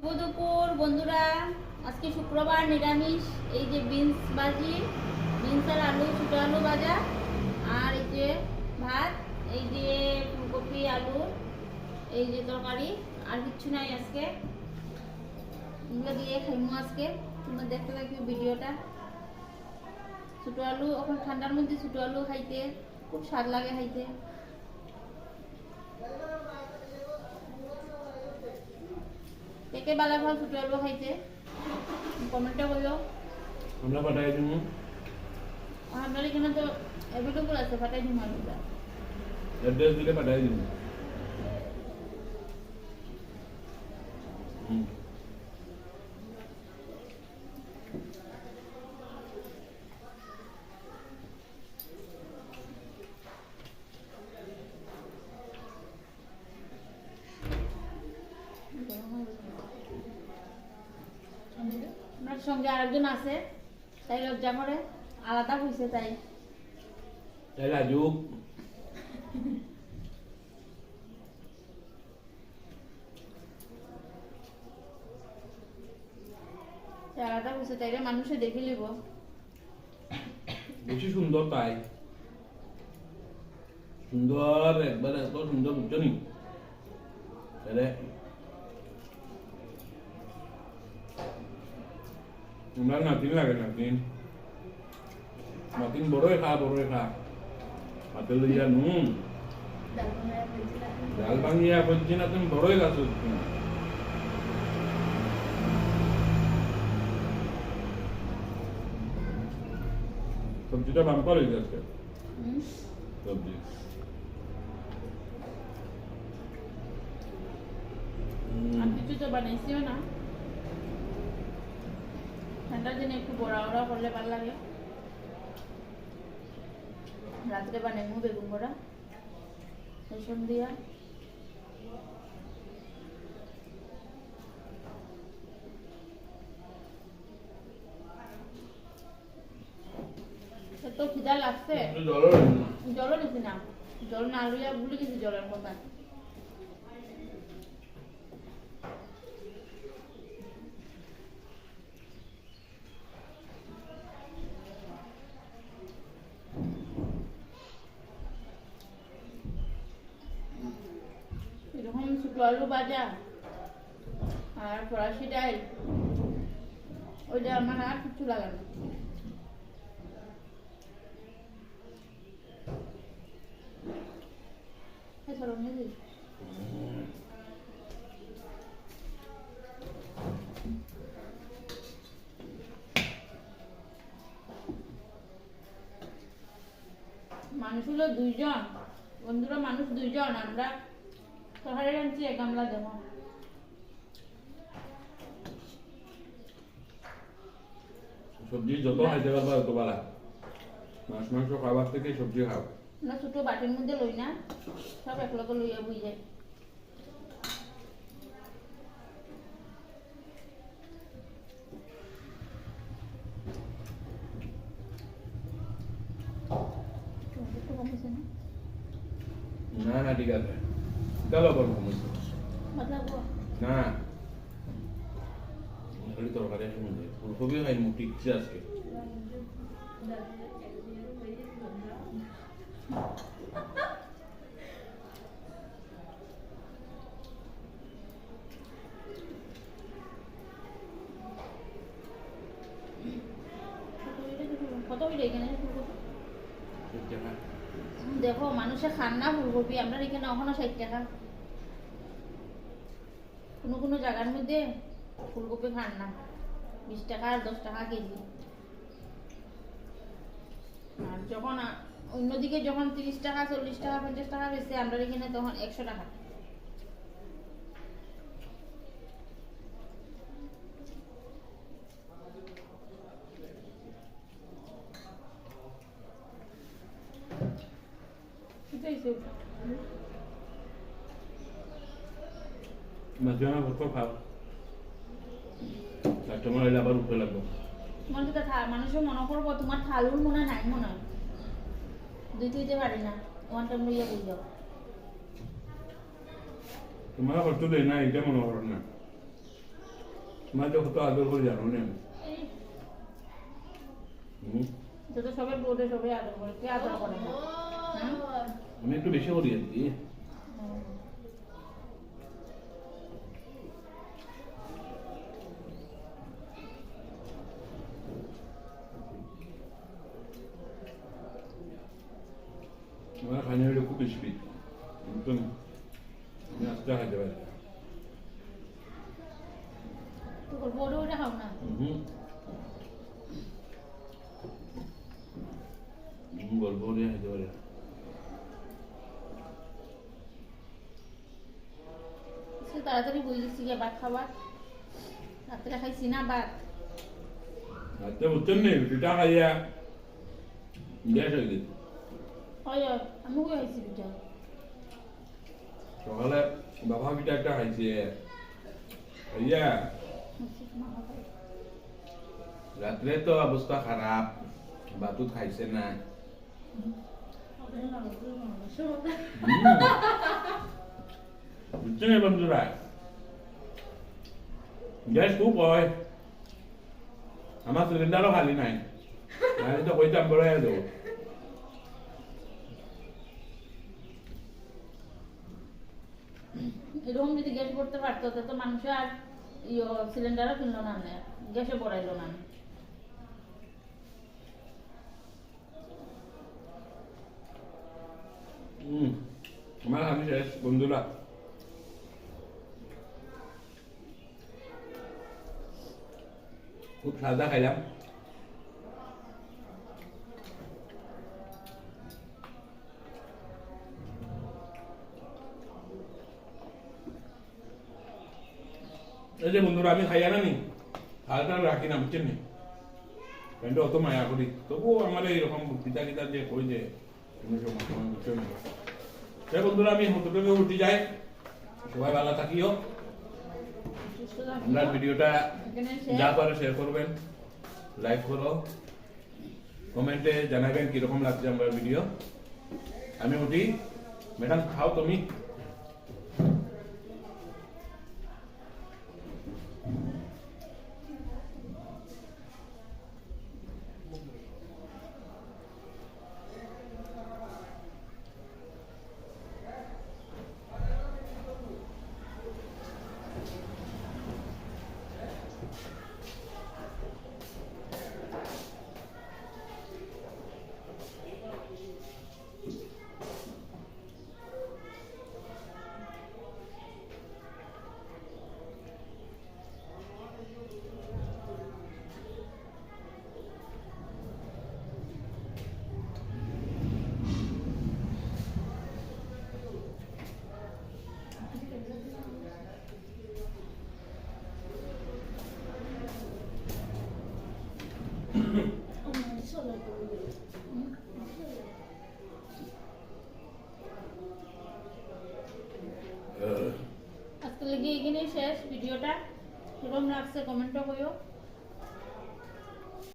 দুপুর বন্ধুরা, আজকে শুক্রবার নিরামিষ। এই যে বিনস ভাজি, বিনস আর আলু, ছোটো আলু ভাজা, আর এই যে ভাত, এই যে ফুলকপি আলু, এই যে তরকারি, আর কিচ্ছু নাই আজকে। এগুলো দিয়ে খাইমু আজকে। তোমরা দেখতে থাকি ভিডিওটা। ছোটো আলু, এখন ঠান্ডার মধ্যে ছোটো আলু খাইতে খুব স্বাদ লাগে খাইতে। কে বালা ভালো ছোটো আলু খাইতে কমেন্টে বলো। আমরা পাঠাই দিব। আমাদের এখানে তো অ্যাভেলেবল আছে, পাঠাই দিব আলুটা। অ্যাড্রেস দিলে পাঠাই দিব। আমার সঙ্গে আরেকজন আছে, তাই লজ্জা করে, আলাদা হয়েছে তাই। তাই লাজুক। আলাদা হয়েছে তাই মানুষে দেখে নিব। বেশি সুন্দর তাই। সুন্দর একবার এত সুন্দর বুঝছো নি? তাহলে আমরা নাতিন লাগে, নাতিন নাতিন বড়ই খা, বড়ই খা। হাতে লইয়া নুন ডাল ভাঙিয়া করছি না, তুমি বড়ই গাছ হচ্ছে না। সবজিটা বাম্পার হয়ে যাচ্ছে। সবজি আর কিছু তো বানাইছিও না। ঠান্ডার দিনে একটু বড়া ওড়া করলে ভালো লাগে। রাত্রে বানাইমু বেগুন বড়া রসুন দিয়া। এত খিদা লাগছে, জলও নিছি না। জল না লইয়া ভুলে গেছি জলের কথা। এরকম ছোটো আলু ভাজা আর ফরাসি ডাল, ওইটা আমার আর কিছু লাগে না। মানুষ হলো দুইজন বন্ধুরা, মানুষ দুইজন। আমরা শহরে আনছি এক গামলা দেবো। সবজি যত খাইতে পারবা তত ভালো। মাছ মাংস খাবার থেকে সবজি খাও। না ছোট বাটির মধ্যে লই না, সব একলগে লইয়া বুঝ যায়। না না ঠিক আছে, চলো বল কমেছে না খালি তরকারি আছে মধ্যে ফুলকপিও খাই মুখ টিকছে আজকে। কত হইলে এখানে ফুলকপি? দেখো মানুষে খান না ফুলকপি, আমরা এখানে এখনো 60 টাকা। কোনো কোনো জায়গার মধ্যে ফুলকপি খান না, 20 টাকা আর 10 টাকা কেজি। আর যখন অন্যদিকে যখন 30 টাকা 40 টাকা 50 টাকা বেশি, আমরা এখানে তখন 100 টাকা। মাঝখানে ভর্ত খাও, কাস্টমার এলে আবার উঠে লাগবে। মানুষের মনে করবো তোমার থালুর মনে নাই, মনে হয় দুই তুইতে পারি না, ওয়ান টাইম লইয়া বুঝ যাও। তোমার কষ্ট দেয় না, এটা মনে করো না। তোমার তো কত আদর করে জানো না এই হুম, যত সবাই বলে সবাই আদর করে কে আদর করে না হ্যাঁ? আমি একটু বেশি করি আর কি আমার খানি হইলে খুব বেশি একদম আমি আস্তে খাইতে পারি তোর বড় ওটা খাও না হুম গল্প দিয়ে খাইতে পারি সে তাড়াতাড়ি বই দিচ্ছি গিয়ে ভাত খাবার রাত্রে খাইছি না ভাত আচ্ছা বুঝছেন নি পিঠা খাইয়া গ্যাস হয়ে গেছে হয় হয় আমিও খাইছি পিঠা সকালে বাবা পিঠা একটা খাইছে খাইয়া রাত্রে তো অবস্থা খারাপ বাতুত খাইছে না বুঝছেন না বন্ধুরা গ্যাস খুব হয় আমার সিলিন্ডারও খালি নাই আমি তো কইতাম বড় দেবো এরকম যদি গ্যাস ভরতে পারতো তো মানুষ আর সিলিন্ডারও কিনলো না গ্যাসে ভরাইলো না আমার আমি শেষ বন্ধুরা খুব সাদা খাইলাম এই যে বন্ধুরা আমি খাইয়া না নি হালটা রাখি না বুঝছেন নি কিন্তু অত মায়া করি তবুও আমার এইরকম পিতা কিতা যে কই যে তুমি সব সময় বুঝছো না সে বন্ধুরা আমি হোটেলে উঠে যাই সবাই ভালো থাকিও সুস্থ থাকো। আমরা ভিডিওটা এখানে যা পারো শেয়ার করবেন লাইক করো কমেন্টে জানাবেন কিরকম লাগছে আমার ভিডিও আমি উঠি ম্যাডাম খাও তুমি আজকে লেগে এখানে শেষ ভিডিওটা কিরকম লাগছে কমেন্টও করো